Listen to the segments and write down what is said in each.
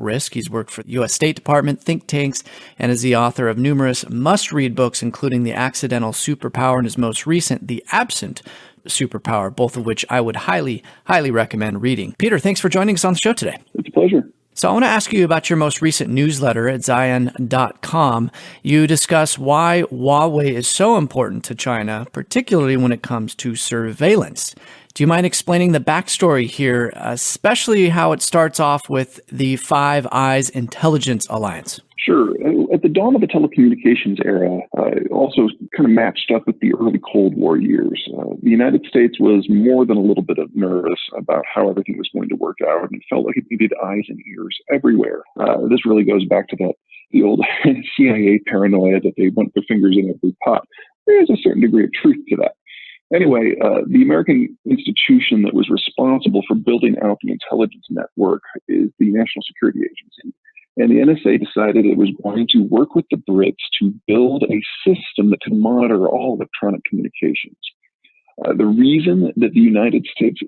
risk. He's worked for the U.S. State Department, think tanks, and is the author of numerous must-read books, including The Accidental Superpower and his most recent, The Absent Superpower, both of which I would highly, highly recommend reading. Peter, thanks for joining us on the show today. It's a pleasure. So I want to ask you about your most recent newsletter at Zeihan.com. You discuss why Huawei is so important to China, particularly when it comes to surveillance. Do you mind explaining the backstory here, especially how it starts off with the Five Eyes Intelligence Alliance? Sure. At the dawn of the telecommunications era, also kind of matched up with the early Cold War years. The United States was more than a little bit nervous about how everything was going to work out and felt like it needed eyes and ears everywhere. This really goes back to the old CIA paranoia that they want their fingers in every pot. There's a certain degree of truth to that. Anyway, the American institution that was responsible for building out the intelligence network is the National Security Agency. And the NSA decided it was going to work with the Brits to build a system that could monitor all electronic communications. The reason that the United States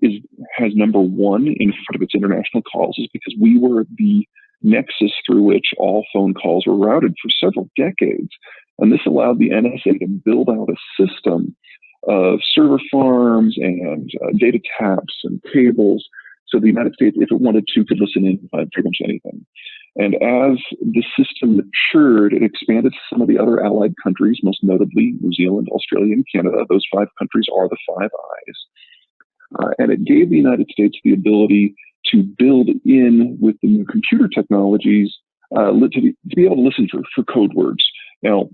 has number one in front of its international calls is because we were the nexus through which all phone calls were routed for several decades. And this allowed the NSA to build out a system of server farms and data taps and cables. So the United States, if it wanted to, could listen in on pretty much anything. And as the system matured, it expanded to some of the other allied countries, most notably New Zealand, Australia, and Canada. Those five countries are the Five Eyes. And it gave the United States the ability to build in with the new computer technologies to be able to listen for code words. Now,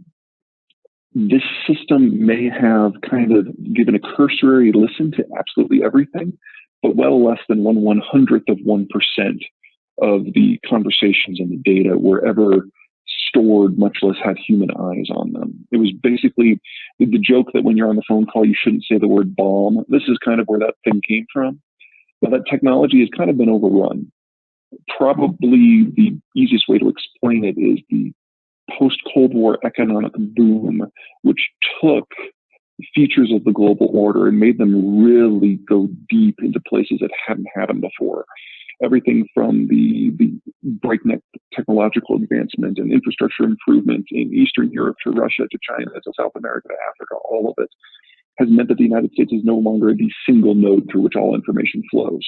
this system may have kind of given a cursory listen to absolutely everything, but well less than 1/100th of 1% of the conversations and the data were ever stored, much less had human eyes on them. It was basically the joke that when you're on the phone call, you shouldn't say the word bomb. This is kind of where that thing came from. But that technology has kind of been overrun. Probably the easiest way to explain it is the post-Cold War economic boom, which took features of the global order and made them really go deep into places that hadn't had them before. Everything from the breakneck technological advancement and infrastructure improvement in Eastern Europe to Russia to China to South America to Africa, all of it has meant that the United States is no longer the single node through which all information flows.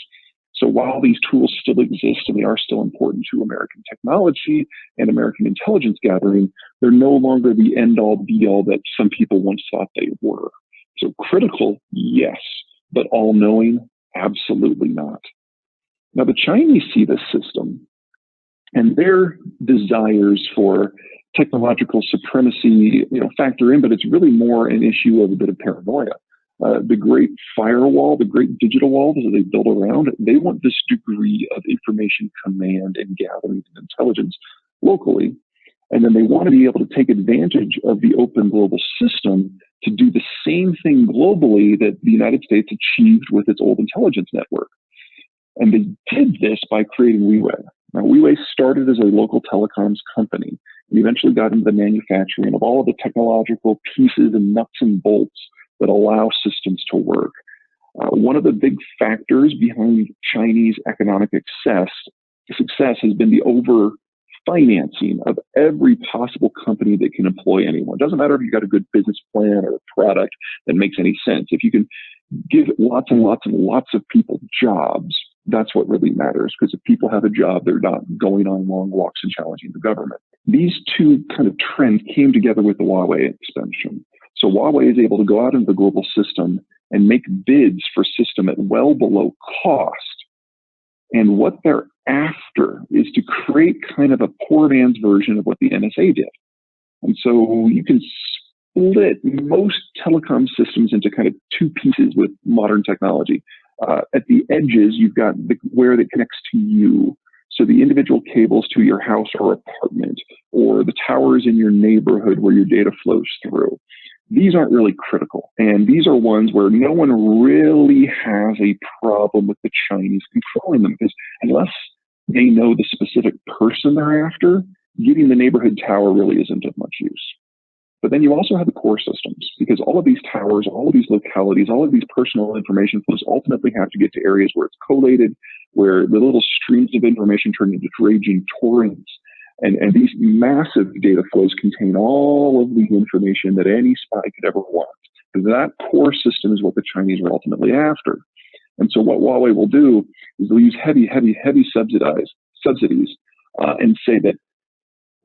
So while these tools still exist and they are still important to American technology and American intelligence gathering, they're no longer the end-all be-all that some people once thought they were. So critical, yes, but all-knowing, absolutely not. Now, the Chinese see this system and their desires for technological supremacy, factor in, but it's really more an issue of a bit of paranoia. The great firewall, the great digital wall that they build around, they want this degree of information command and gathering and intelligence locally. And then they want to be able to take advantage of the open global system to do the same thing globally that the United States achieved with its old intelligence network. And they did this by creating Huawei. Now, Huawei started as a local telecoms company and eventually got into the manufacturing of all of the technological pieces and nuts and bolts that allow systems to work. One of the big factors behind Chinese economic success has been the over-financing of every possible company that can employ anyone. It doesn't matter if you've got a good business plan or a product that makes any sense. If you can give lots and lots and lots of people jobs, that's what really matters, because if people have a job, they're not going on long walks and challenging the government. These two kind of trends came together with the Huawei expansion. So Huawei is able to go out into the global system and make bids for system at well below cost. And what they're after is to create kind of a poor man's version of what the NSA did. And so you can split most telecom systems into kind of two pieces with modern technology. At the edges, you've got where that connects to you. So the individual cables to your house or apartment, or the towers in your neighborhood where your data flows through. These aren't really critical. And these are ones where no one really has a problem with the Chinese controlling them, because unless they know the specific person they're after, getting the neighborhood tower really isn't of much use. But then you also have the core systems, because all of these towers, all of these localities, all of these personal information flows ultimately have to get to areas where it's collated, where the little streams of information turn into raging torrents. And these massive data flows contain all of the information that any spy could ever want. Because that core system is what the Chinese are ultimately after. And so what Huawei will do is they'll use heavy subsidies and say that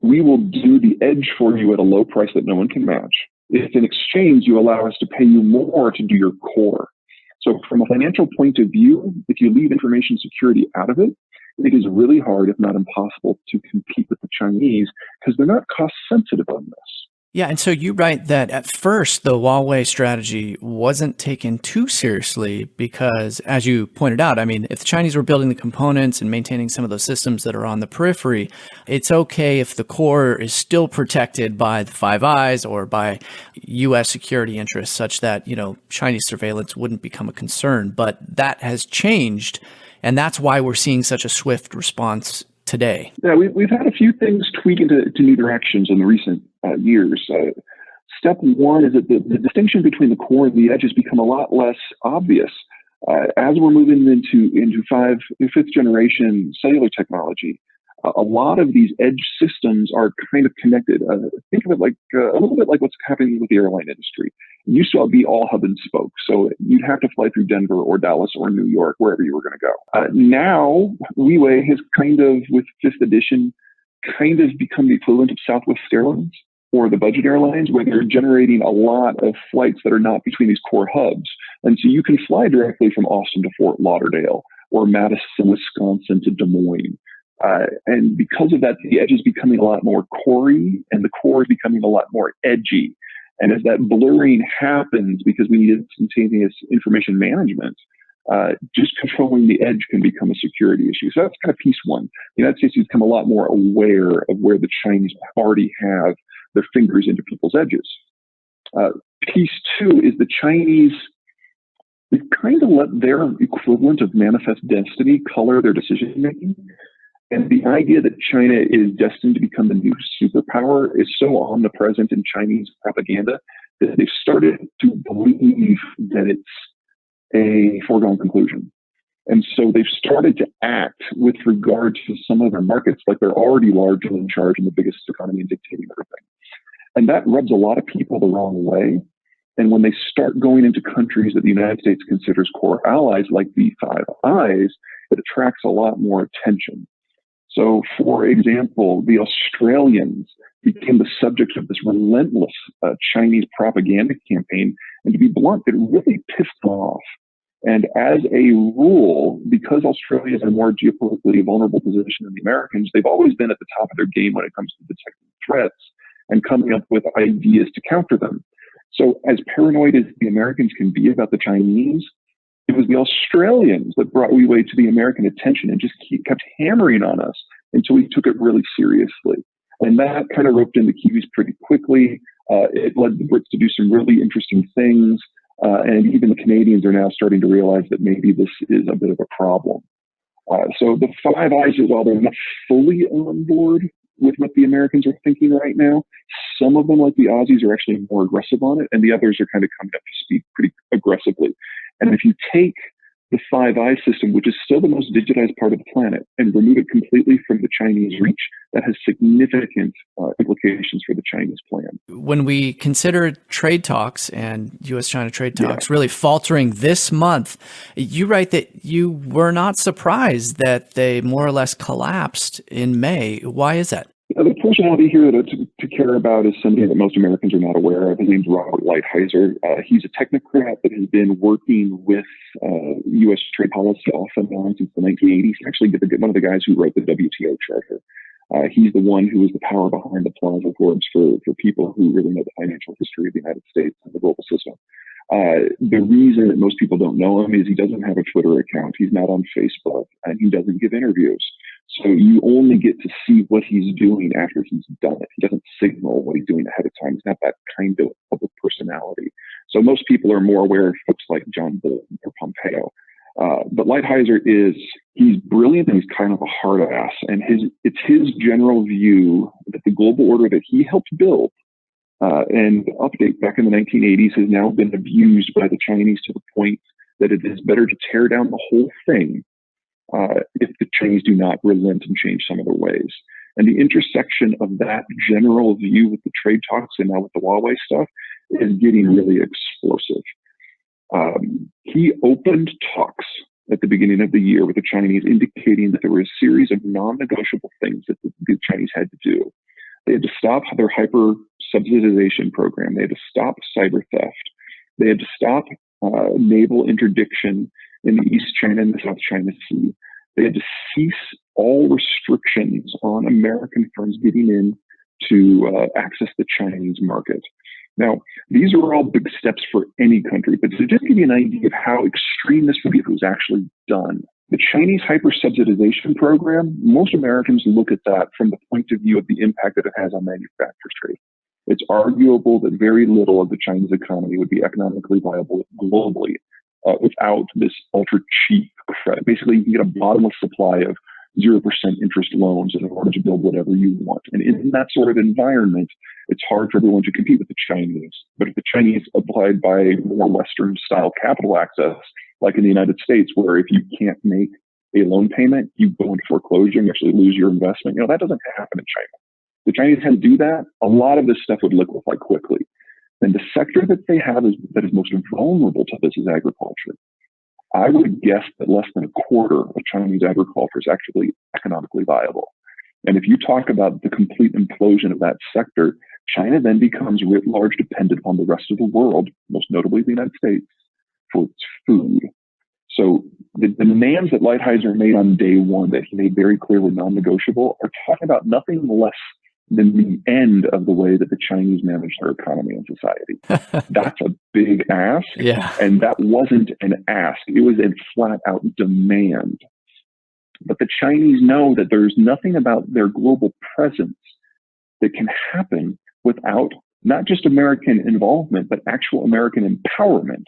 we will do the edge for you at a low price that no one can match. If in exchange you allow us to pay you more to do your core. So from a financial point of view, if you leave information security out of it, it is really hard, if not impossible, to compete with the Chinese because they're not cost sensitive on this. Yeah, and so you write that at first the Huawei strategy wasn't taken too seriously because, as you pointed out, I mean, if the Chinese were building the components and maintaining some of those systems that are on the periphery, it's okay if the core is still protected by the Five Eyes or by U.S. security interests such that, Chinese surveillance wouldn't become a concern. But that has changed, and that's why we're seeing such a swift response today. Yeah, we've had a few things tweak into new directions in the recent years. Step one is that the distinction between the core and the edge has become a lot less obvious. As we're moving into fifth generation cellular technology, a lot of these edge systems are kind of connected. Think of it like a little bit like what's happening with the airline industry. It used to be all hub and spoke. So you'd have to fly through Denver or Dallas or New York, wherever you were going to go. Now, Huawei has kind of, with fifth edition, kind of become the equivalent of Southwest Airlines or the budget airlines, where they're generating a lot of flights that are not between these core hubs. And so you can fly directly from Austin to Fort Lauderdale or Madison, Wisconsin to Des Moines. And because of that, the edge is becoming a lot more core-y, and the core is becoming a lot more edgy. And as that blurring happens, because we need instantaneous information management, just controlling the edge can become a security issue. So that's kind of piece one. The United States has become a lot more aware of where the Chinese already have their fingers into people's edges. Piece two is the Chinese, they've kind of let their equivalent of manifest destiny color their decision making. And the idea that China is destined to become the new superpower is so omnipresent in Chinese propaganda that they've started to believe that it's a foregone conclusion. And so they've started to act with regard to some of their markets like they're already largely in charge in the biggest economy and dictating everything. And that rubs a lot of people the wrong way. And when they start going into countries that the United States considers core allies, like the Five Eyes, it attracts a lot more attention. So, for example, the Australians became the subject of this relentless Chinese propaganda campaign. And to be blunt, it really pissed them off. And as a rule, because Australia is in a more geopolitically vulnerable position than the Americans, they've always been at the top of their game when it comes to detecting threats and coming up with ideas to counter them. So as paranoid as the Americans can be about the Chinese, it was the Australians that brought Huawei to the American attention and just kept hammering on us until we took it really seriously. And that kind of roped in the Kiwis pretty quickly. It led the Brits to do some really interesting things. And even the Canadians are now starting to realize that maybe this is a bit of a problem. So the Five Eyes, while they're not fully on board with what the Americans are thinking right now, some of them, like the Aussies, are actually more aggressive on it, and the others are kind of coming up to speed pretty aggressively. And if you take the Five Eyes system, which is still the most digitized part of the planet, and remove it completely from the Chinese reach, that has significant implications for the Chinese plan. When we consider trade talks and U.S.-China trade talks really faltering this month, you write that you were not surprised that they more or less collapsed in May. Why is that? The personality here to care about is somebody that most Americans are not aware of. His name's Robert Lighthizer. He's a technocrat that has been working with U.S. trade policy off and on since the 1980s. He's actually one of the guys who wrote the WTO charter. He's the one who was the power behind the Plaza Accords for people who really know the financial history of the United States and the global system. The reason that most people don't know him is he doesn't have a Twitter account. He's not on Facebook, and he doesn't give interviews. So you only get to see what he's doing after he's done it. He doesn't signal what he's doing ahead of time. He's not that kind of public personality. So most people are more aware of folks like John Bolton or Pompeo. But Lighthizer he's brilliant and he's kind of a hard ass. And it's his general view that the global order that he helped build And update back in the 1980s has now been abused by the Chinese to the point that it is better to tear down the whole thing if the Chinese do not relent and change some of their ways. And the intersection of that general view with the trade talks and now with the Huawei stuff is getting really explosive. He opened talks at the beginning of the year with the Chinese, indicating that there were a series of non-negotiable things that the Chinese had to do. They had to stop their hyper subsidization program. They had to stop cyber theft. They had to stop naval interdiction in the East China and the South China Sea. They had to cease all restrictions on American firms getting in to access the Chinese market. Now, these are all big steps for any country, but to just give you an idea of how extreme this would be if it was actually done, the Chinese hyper-subsidization program, most Americans look at that from the point of view of the impact that it has on manufacturers trade. It's arguable that very little of the Chinese economy would be economically viable globally without this ultra-cheap credit. Basically, you can get a bottomless supply of 0% interest loans in order to build whatever you want. And in that sort of environment, it's hard for everyone to compete with the Chinese. But if the Chinese abide by more Western-style capital access, like in the United States, where if you can't make a loan payment, you go into foreclosure and actually lose your investment, that doesn't happen in China. The Chinese had to do that. A lot of this stuff would liquefy quickly. And the sector that they have that is most vulnerable to this is agriculture. I would guess that less than a quarter of Chinese agriculture is actually economically viable. And if you talk about the complete implosion of that sector, China then becomes writ large dependent on the rest of the world, most notably the United States, for its food. So the demands that Lighthizer made on day one that he made very clear were non-negotiable are talking about nothing less than the end of the way that the Chinese manage their economy and society. That's a big ask. Yeah. And that wasn't an ask. It was a flat out demand. But the Chinese know that there's nothing about their global presence that can happen without not just American involvement, but actual American empowerment.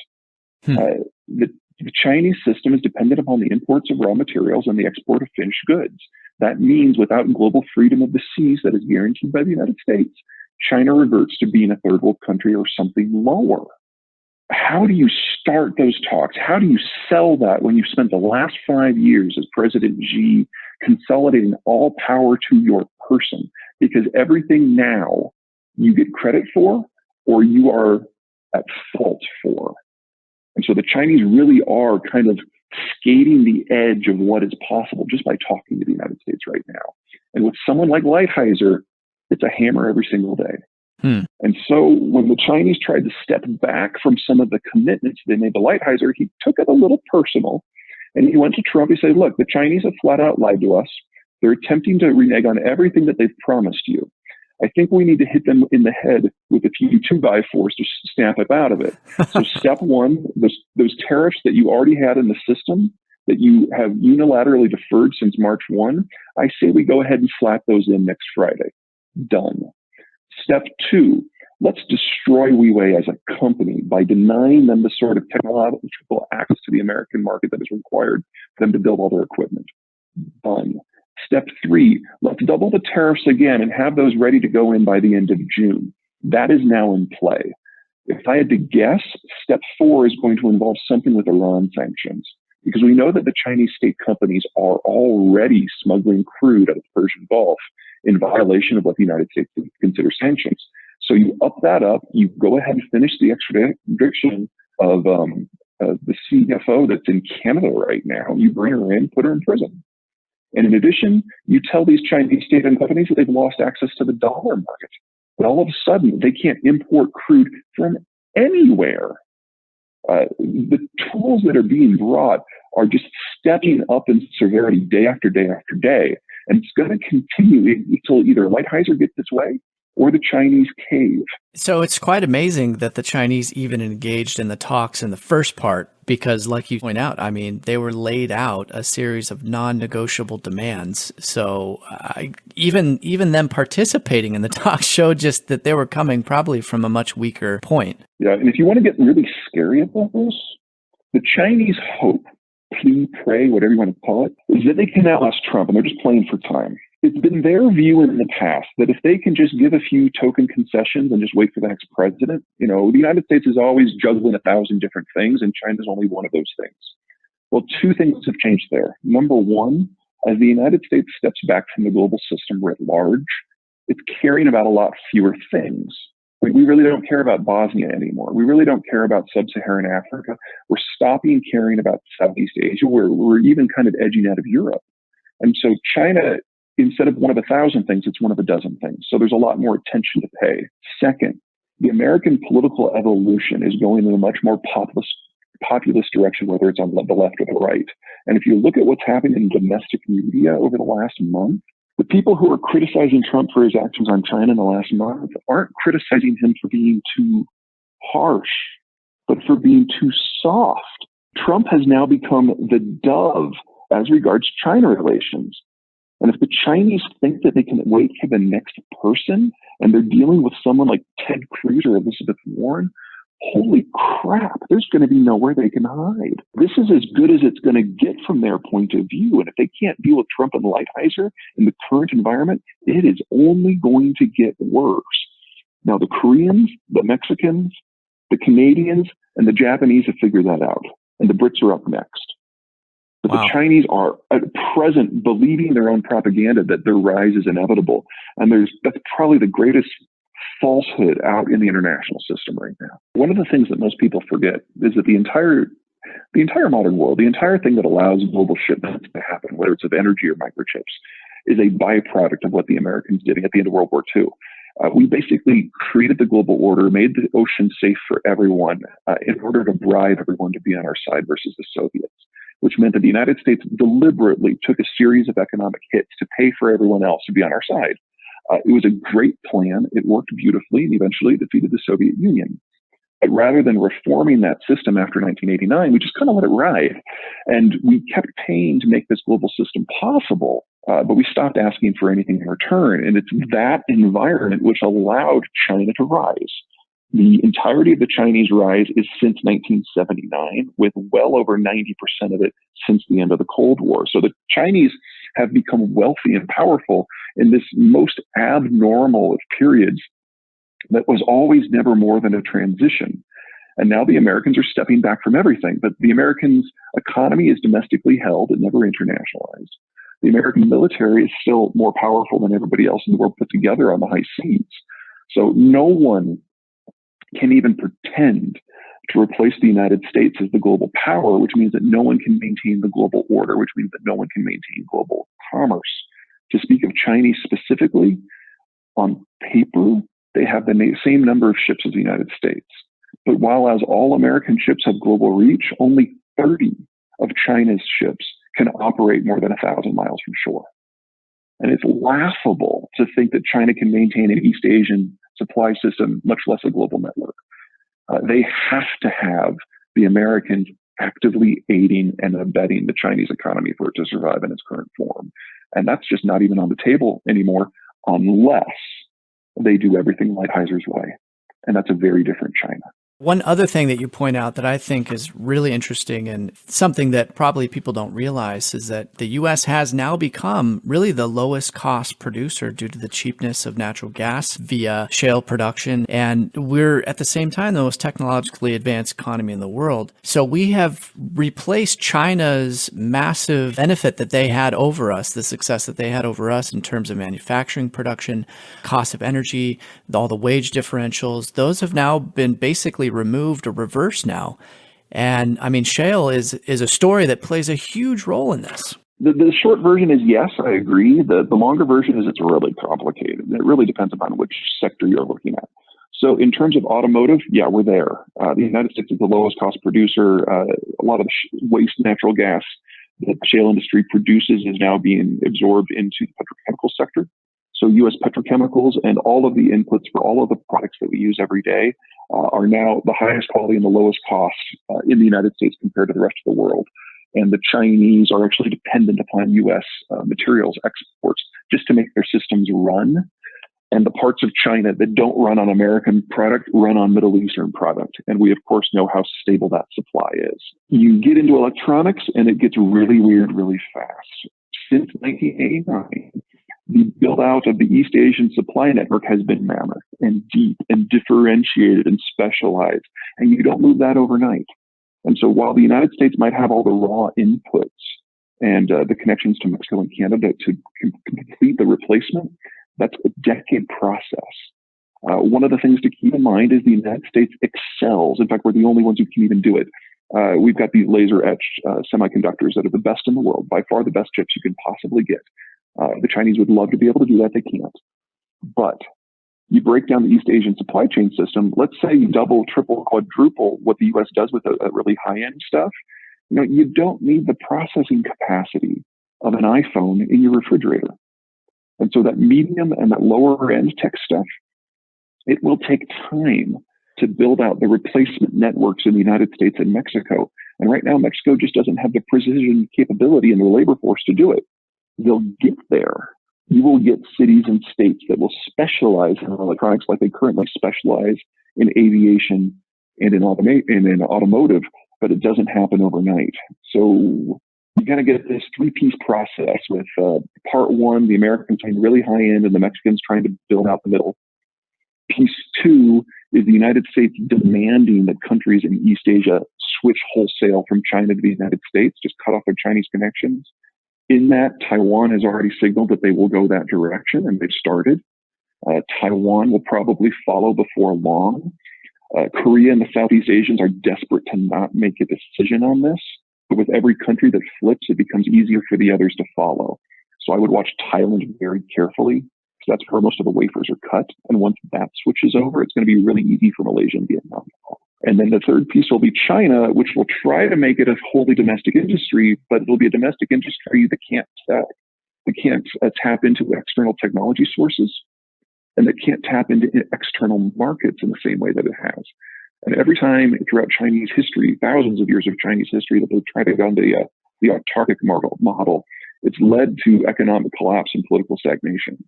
The Chinese system is dependent upon the imports of raw materials and the export of finished goods. That means without global freedom of the seas that is guaranteed by the United States, China reverts to being a third world country or something lower. How do you start those talks? How do you sell that when you spent the last 5 years as President Xi consolidating all power to your person? Because everything now you get credit for or you are at fault for. And so the Chinese really are kind of skating the edge of what is possible just by talking to the United States right now. And with someone like Lighthizer, it's a hammer every single day. And so when the Chinese tried to step back from some of the commitments they made to Lighthizer, he took it a little personal. And he went to Trump. He said, look, the Chinese have flat out lied to us. They're attempting to renege on everything that they've promised you. I think we need to hit them in the head with a few 2x4s to stamp it out of it. So step one, those tariffs that you already had in the system that you have unilaterally deferred since March 1, I say we go ahead and slap those in next Friday. Done. Step two, let's destroy Huawei as a company by denying them the sort of technological access to the American market that is required for them to build all their equipment. Done. Step three, let's double the tariffs again and have those ready to go in by the end of June. That is now in play. If I had to guess, step four is going to involve something with Iran sanctions, because we know that the Chinese state companies are already smuggling crude out of the Persian Gulf in violation of what the United States considers sanctions. So you up that up, you go ahead and finish the extradition of the CFO that's in Canada right now. You bring her in, put her in prison. And in addition, you tell these Chinese state-owned companies that they've lost access to the dollar market. But all of a sudden, they can't import crude from anywhere. The tools that are being brought are just stepping up in severity day after day after day. And it's going to continue until either Lighthizer gets its way or the Chinese cave. So it's quite amazing that the Chinese even engaged in the talks in the first part, because like you point out, I mean, they were laid out a series of non-negotiable demands. So even them participating in the talks showed just that they were coming probably from a much weaker point. Yeah, and if you want to get really scary about this, the Chinese hope, plea, pray, whatever you want to call it, is that they can outlast Trump, and they're just playing for time. It's been their view in the past that if they can just give a few token concessions and just wait for the next president, the United States is always juggling 1,000 different things, and China's only one of those things. Well, two things have changed there. Number one, as the United States steps back from the global system writ large, it's caring about a lot fewer things. We really don't care about Bosnia anymore. We really don't care about sub-Saharan Africa. We're stopping caring about Southeast Asia. We're even kind of edging out of Europe. And so China, instead of one of 1,000 things, it's one of 12 things. So there's a lot more attention to pay. Second, the American political evolution is going in a much more populist direction, whether it's on the left or the right. And if you look at what's happening in domestic media over the last month, the people who are criticizing Trump for his actions on China in the last month aren't criticizing him for being too harsh, but for being too soft. Trump has now become the dove as regards China relations. And if the Chinese think that they can wait for the next person and they're dealing with someone like Ted Cruz or Elizabeth Warren, holy crap, there's going to be nowhere they can hide. This is as good as it's going to get from their point of view. And if they can't deal with Trump and Lighthizer in the current environment, it is only going to get worse. Now, the Koreans, the Mexicans, the Canadians, and the Japanese have figured that out. And the Brits are up next. But wow. The Chinese are at present believing their own propaganda that their rise is inevitable. And that's probably the greatest falsehood out in the international system right now. One of the things that most people forget is that the entire modern world, the entire thing that allows global shipments to happen, whether it's of energy or microchips, is a byproduct of what the Americans did at the end of World War II. We basically created the global order, made the ocean safe for everyone in order to bribe everyone to be on our side versus the Soviets, which meant that the United States deliberately took a series of economic hits to pay for everyone else to be on our side. It was a great plan. It worked beautifully and eventually defeated the Soviet Union. But rather than reforming that system after 1989, we just kind of let it ride. And we kept paying to make this global system possible, but we stopped asking for anything in return. And it's that environment which allowed China to rise. The entirety of the Chinese rise is since 1979, with well over 90% of it since the end of the Cold War. So the Chinese have become wealthy and powerful in this most abnormal of periods that was always never more than a transition. And now the Americans are stepping back from everything. But the Americans' economy is domestically held and never internationalized. The American military is still more powerful than everybody else in the world put together on the high seas. So no one can even pretend to replace the United States as the global power, which means that no one can maintain the global order, which means that no one can maintain global commerce. To speak of Chinese specifically, on paper, they have the same number of ships as the United States. But while as all American ships have global reach, only 30 of China's ships can operate more than 1,000 miles from shore. And it's laughable to think that China can maintain an East Asian supply system, much less a global network. They have to have the Americans actively aiding and abetting the Chinese economy for it to survive in its current form. And that's just not even on the table anymore unless they do everything Lighthizer way. And that's a very different China. One other thing that you point out that I think is really interesting and something that probably people don't realize is that the U.S. has now become really the lowest cost producer due to the cheapness of natural gas via shale production. And we're at the same time the most technologically advanced economy in the world. So we have replaced China's massive benefit that they had over us, the success that they had over us in terms of manufacturing production, cost of energy, all the wage differentials. Those have now been basically removed or reversed now. And I mean, shale is a story that plays a huge role in this. The short version is yes, I agree. The longer version is it's really complicated. It really depends upon which sector you're looking at. So in terms of automotive, yeah, we're there. The United States is the lowest cost producer. A lot of the waste natural gas that the shale industry produces is now being absorbed into the petrochemical sector. So U.S. petrochemicals and all of the inputs for all of the products that we use every day are now the highest quality and the lowest cost in the United States compared to the rest of the world. And the Chinese are actually dependent upon U.S. Materials exports just to make their systems run. And the parts of China that don't run on American product run on Middle Eastern product. And we, of course, know how stable that supply is. You get into electronics and it gets really weird really fast. Since 1989, The build out of the East Asian supply network has been mammoth and deep and differentiated and specialized, and you don't move that overnight. And so while the United States might have all the raw inputs and the connections to Mexico and Canada to complete the replacement, that's a decade process. One of the things to keep in mind is the United States excels. In fact, we're the only ones who can even do it. We've got these laser etched semiconductors that are the best in the world, by far the best chips you can possibly get. The Chinese would love to be able to do that. They can't. But you break down the East Asian supply chain system. Let's say you double, triple, quadruple what the U.S. does with a really high-end stuff. You don't need the processing capacity of an iPhone in your refrigerator. And so that medium and that lower-end tech stuff, it will take time to build out the replacement networks in the United States and Mexico. And right now, Mexico just doesn't have the precision capability and the labor force to do it. They'll get there. You will get cities and states that will specialize in electronics like they currently specialize in aviation and in automotive, but it doesn't happen overnight. So you got to get this three-piece process with part one, the Americans trying really high end and the Mexicans trying to build out the middle. Piece two is the United States demanding that countries in East Asia switch wholesale from China to the United States, just cut off their Chinese connections. In that, Taiwan has already signaled that they will go that direction, and they've started. Taiwan will probably follow before long. Korea and the Southeast Asians are desperate to not make a decision on this. But with every country that flips, it becomes easier for the others to follow. So I would watch Thailand very carefully, because that's where most of the wafers are cut. And once that switches over, it's going to be really easy for Malaysia and Vietnam to follow. And then the third piece will be China, which will try to make it a wholly domestic industry, but it'll be a domestic industry that can't tap into external technology sources, and that can't tap into external markets in the same way that it has. And every time throughout Chinese history, thousands of years of Chinese history, that they've tried to go into the autarkic model, it's led to economic collapse and political stagnation.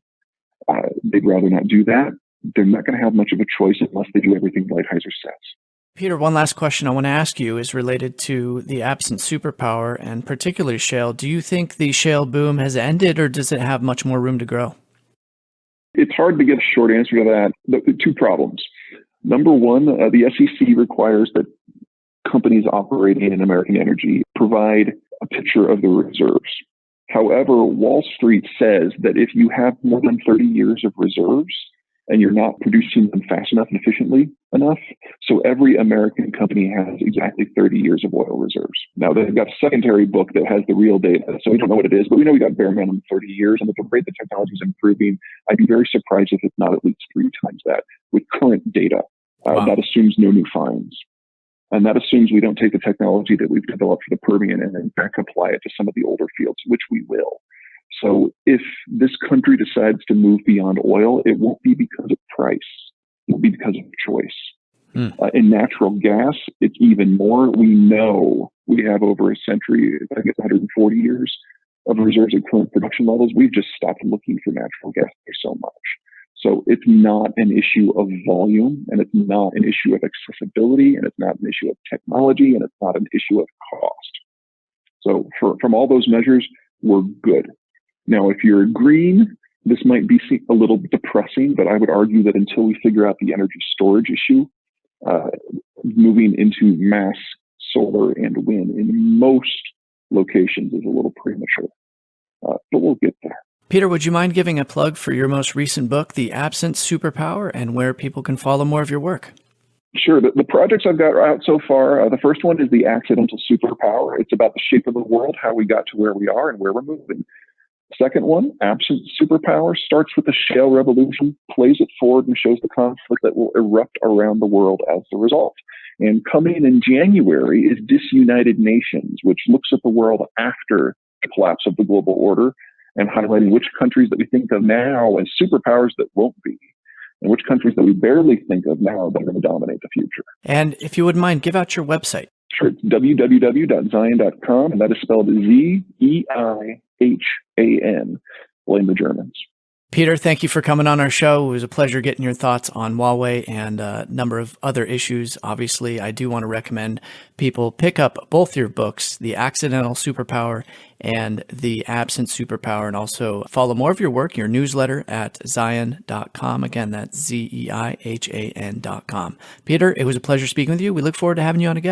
They'd rather not do that. They're not going to have much of a choice unless they do everything Lighthizer says. Peter, one last question I want to ask you is related to the absent superpower and particularly shale. Do you think the shale boom has ended, or does it have much more room to grow? It's hard to get a short answer to that. The two problems. Number one, the SEC requires that companies operating in American energy provide a picture of the reserves. However, Wall Street says that if you have more than 30 years of reserves and you're not producing them fast enough and efficiently enough, so every American company has exactly 30 years of oil reserves. Now, they've got a secondary book that has the real data, so we don't know what it is, but we know we got bare minimum 30 years, and at the rate the technology is improving, I'd be very surprised if it's not at least 3 times that with current data. Wow. That assumes no new finds. And that assumes we don't take the technology that we've developed for the Permian and in fact apply it to some of the older fields, which we will. So if this country decides to move beyond oil, it won't be because of price. It will be because of choice. In natural gas, it's even more. We know we have over a century, I guess 140 years of reserves at current production levels. We've just stopped looking for natural gas there so much. So it's not an issue of volume, and it's not an issue of accessibility, and it's not an issue of technology, and it's not an issue of cost. So from all those measures, we're good. Now, if you're green, this might be a little depressing, but I would argue that until we figure out the energy storage issue, moving into mass solar and wind in most locations is a little premature, but we'll get there. Peter, would you mind giving a plug for your most recent book, The Absent Superpower, and where people can follow more of your work? Sure. The projects I've got out so far, the first one is The Accidental Superpower. It's about the shape of the world, how we got to where we are and where we're moving. Second one, Absent Superpower, starts with the shale revolution, plays it forward, and shows the conflict that will erupt around the world as the result. And coming in January is Disunited Nations, which looks at the world after the collapse of the global order and highlighting which countries that we think of now as superpowers that won't be, and which countries that we barely think of now that are going to dominate the future. And if you wouldn't mind, give out your website. Sure, it's www.zeihan.com, and that is spelled Zeihan. Blame the Germans. Peter, thank you for coming on our show. It was a pleasure getting your thoughts on Huawei and a number of other issues. Obviously, I do want to recommend people pick up both your books, The Accidental Superpower and The Absent Superpower, and also follow more of your work, your newsletter at Zeihan.com. Again, that's Zeihan.com. Peter, it was a pleasure speaking with you. We look forward to having you on again.